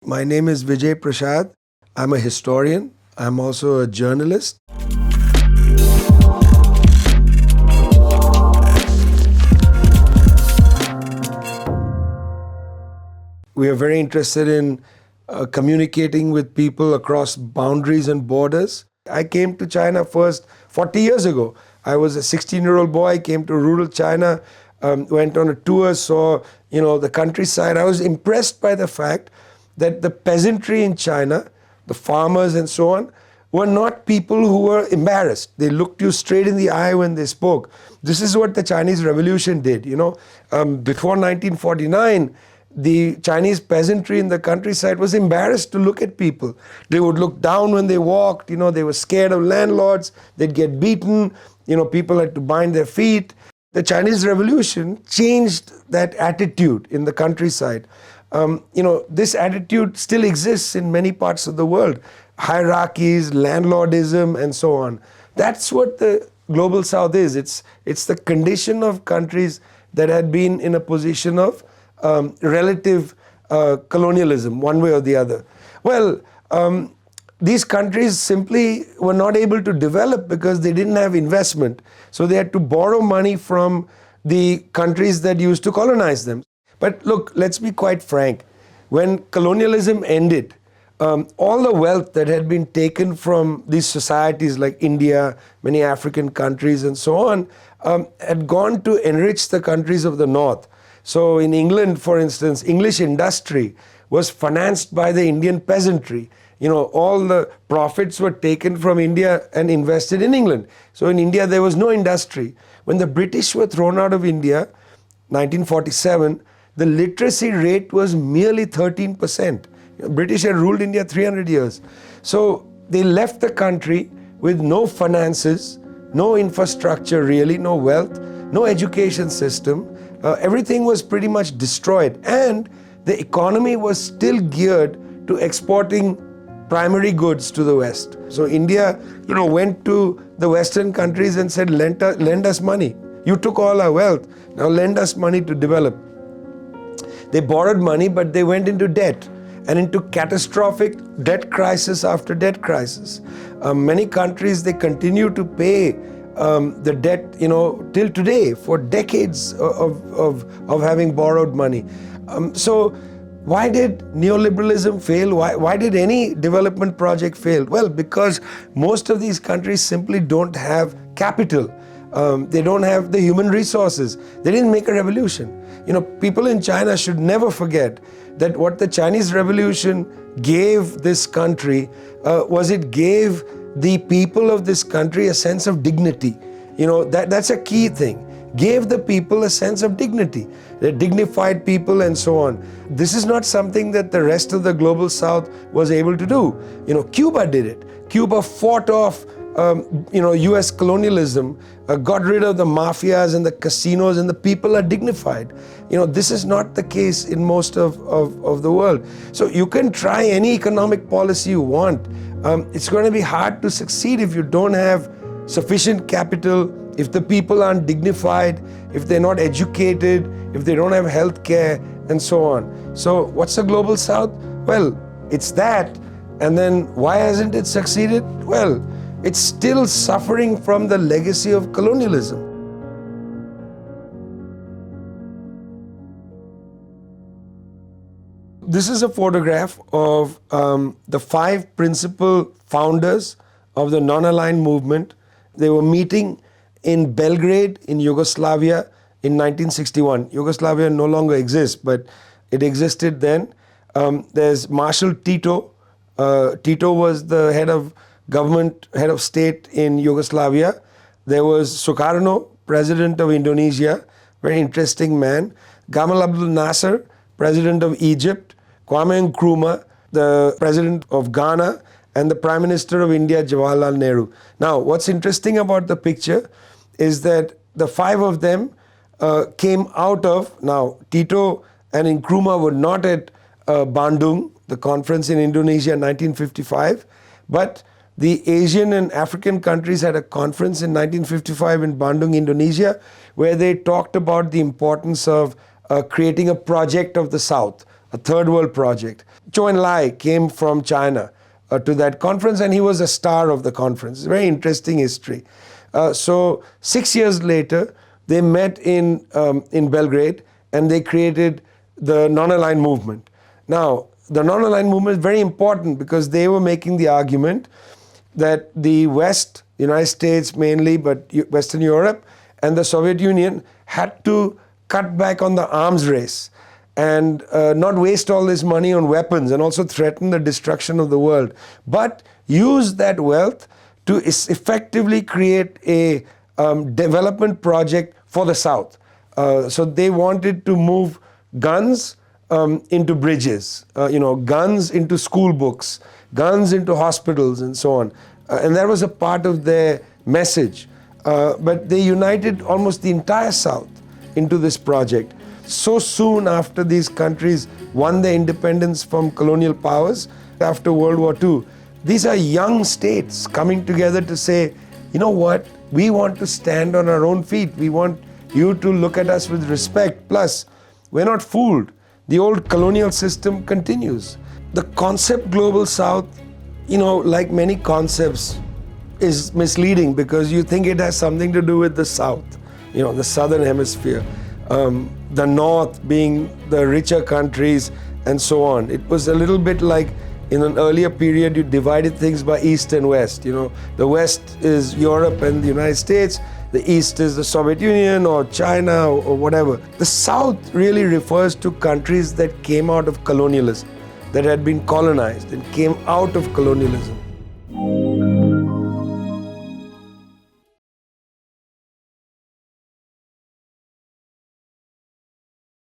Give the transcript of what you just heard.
My name is Vijay Prashad. I'm a historian. I'm also a journalist. We are very interested in communicating with people across boundaries and borders. I came to China first 40 years ago. I was a 16-year-old boy, came to rural China, went on a tour, saw the countryside. I was impressed by the fact that the peasantry in China, the farmers and so on, were not people who were embarrassed. They looked you straight in the eye when they spoke. This is what the Chinese Revolution did. Before 1949, the Chinese peasantry in the countryside was embarrassed to look at people. They would look down when they walked. They were scared of landlords. They'd get beaten. People had to bind their feet. The Chinese Revolution changed that attitude in the countryside. This attitude still exists in many parts of the world. Hierarchies, landlordism, and so on. That's what the global south is. It's the condition of countries that had been in a position of relative colonialism, one way or the other. Well, these countries simply were not able to develop because they didn't have investment. So they had to borrow money from the countries that used to colonize them. But look, let's be quite frank. When colonialism ended, all the wealth that had been taken from these societies like India, many African countries and so on, had gone to enrich the countries of the north. So in England, for instance, English industry was financed by the Indian peasantry. All the profits were taken from India and invested in England. So in India, there was no industry. When the British were thrown out of India, 1947, the literacy rate was merely 13%. British had ruled India 300 years. So they left the country with no finances, no infrastructure really, no wealth, no education system. Everything was pretty much destroyed. And the economy was still geared to exporting primary goods to the West. So India, went to the Western countries and said, lend us money. You took all our wealth. Now lend us money to develop. They borrowed money, but they went into debt and into catastrophic debt crisis after debt crisis. Many countries, they continue to pay the debt, till today, for decades of having borrowed money. So why did neoliberalism fail? Why did any development project fail? Well, because most of these countries simply don't have capital. They don't have the human resources. They didn't make a revolution. People in China should never forget that what the Chinese Revolution gave this country was it gave the people of this country a sense of dignity. That's a key thing. Gave the people a sense of dignity. They're dignified people and so on. This is not something that the rest of the global south was able to do. Cuba did it. Cuba fought off US colonialism, got rid of the mafias and the casinos, and the people are dignified. This is not the case in most of the world. So you can try any economic policy you want. It's going to be hard to succeed if you don't have sufficient capital, if the people aren't dignified, if they're not educated, if they don't have health care, and so on. So what's the global south? Well, it's that. And then why hasn't it succeeded? Well, it's still suffering from the legacy of colonialism. This is a photograph of the 5 principal founders of the non-aligned movement. They were meeting in Belgrade in Yugoslavia in 1961. Yugoslavia no longer exists, but it existed then. There's Marshal Tito. Tito was the head of government, head of state in Yugoslavia. There was Sukarno, president of Indonesia, very interesting man. Gamal Abdel Nasser, president of Egypt. Kwame Nkrumah, the president of Ghana, and the prime minister of India, Jawaharlal Nehru. Now, what's interesting about the picture is that the 5 of them came out of, now Tito and Nkrumah were not at Bandung, the conference in Indonesia in 1955, but the Asian and African countries had a conference in 1955 in Bandung, Indonesia, where they talked about the importance of creating a project of the South, a third world project. Zhou Enlai came from China to that conference, and he was a star of the conference. It's a very interesting history. So 6 years later, they met in Belgrade, and they created the non-aligned movement. Now, the non-aligned movement is very important because they were making the argument that the West, United States mainly, but Western Europe and the Soviet Union had to cut back on the arms race and not waste all this money on weapons and also threaten the destruction of the world, but use that wealth to effectively create a development project for the South. So they wanted to move guns into bridges, guns into school books, guns into hospitals, and so on. And that was a part of their message. But they united almost the entire South into this project. So soon after these countries won their independence from colonial powers, after World War II, these are young states coming together to say, you know what, we want to stand on our own feet. We want you to look at us with respect. Plus, we're not fooled. The old colonial system continues. The concept Global South, like many concepts, is misleading because you think it has something to do with the South, the Southern Hemisphere, the North being the richer countries, and so on. It was a little bit like in an earlier period, you divided things by East and West. The West is Europe and the United States. The East is the Soviet Union or China or whatever. The South really refers to countries that came out of colonialism, that had been colonized and came out of colonialism.